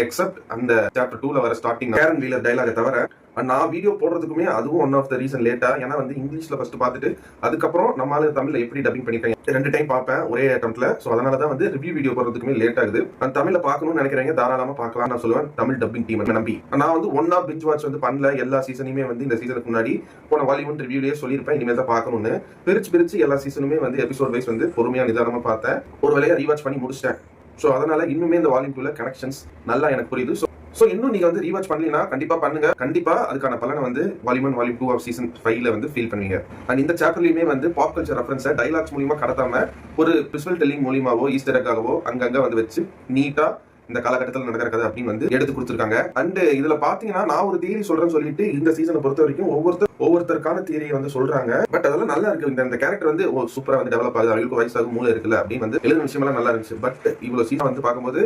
Accept அந்த chapter 2ல வர starting கேரன் wheeler டைலாக தவிர நான் வீடியோ போடுறதுக்குமே அதுவும் ஒன் ஆஃப் த ரீசன் லேட்டா. ஏன்னா வந்து இங்கிலீஷ்ல ஃபர்ஸ்ட் பார்த்துட்டு அதுக்கப்புறம் நம்மளால தமிழ்ல எப்படி டப்பிங் பண்ணிருக்காங்க 2 டைம் பார்ப்பேன் ஒரே அட்டம்ப்ட்ல. ஸோ அதனாலதான் வந்து ரிவ்யூ வீடியோ போடுறதுக்குமே லேட் ஆகுது. நான் தமிழ்ல பார்க்கணும்னு நினைக்கிறேன், தாராளமா பார்க்கலாம் நான் சொல்லுவேன். தமிழ் டப்பிங் டீம் நம்பி நான் வந்து ஒன்னா பிஞ்ச் வாட்ச் வந்து பண்ணல. எல்லா சீசனுமே வந்து இந்த சீசனுக்கு முன்னாடி போன வாலிவுட் ரிவ்யூலயே சொல்லியிருப்பேன் இனிமேல் தான் பார்க்கணும்னு. பிரிச்சு எல்லா சீசனுமே வந்து எபிசோட் வைஸ் வந்து பொறுமையா நிதானமா பார்த்தேன். ஒரு வேலையா ரீவாச் பண்ணி முடிச்சிட்டேன். ஸோ அதனால இன்னுமே இந்த வால்யூம் 2ல கனெக்ஷன்ஸ் நல்லா எனக்கு புரியுது. ஸோ இன்னும் நீங்க வந்து ரீவாச் பண்ணீங்கன்னா கண்டிப்பா பண்ணுங்க. கண்டிப்பா அதுக்கான பலனை வந்து வால்யூம் 2 ஆஃப் சீசன் 5ல வந்து ஃபீல் பண்ணுவீங்க. அண்ட் இந்த சாப்டர்லயுமே வந்து பாப் கல்ச்சர் ரெஃபரன்ஸை டைலாக்ஸ் மூலியமா கடத்தாம ஒரு விசுவல் டெல்லிங் மூலியமாவோ ஈஸ்டர் எக்காகவோ அங்கங்க வந்து வச்சு நீட்டா இந்த காலகட்டத்தில் நடக்கிற கதை அப்படின்னு வந்து எடுத்து கொடுத்துருக்காங்க. அண்ட் இதுல பாத்தீங்கன்னா நான் ஒரு தியரி சொல்றேன்னு சொல்லிட்டு இந்த சீசனை பொறுத்த வரைக்கும் ஒவ்வொருத்தருக்கான தியரியை வந்து சொல்றாங்க. பட் அதெல்லாம் நல்லா இருக்கு. இந்த கேரக்டர் வந்து சூப்பரா வந்து டெவலப் ஆகுது, அவங்களுக்கு வயசாகும் மூளை இருக்குல்ல அப்படின்னு வந்து எழுதின விஷயம் எல்லாம் நல்லா இருந்துச்சு. பட் இவ்வளவு சீசன் வந்து பார்க்கும்போது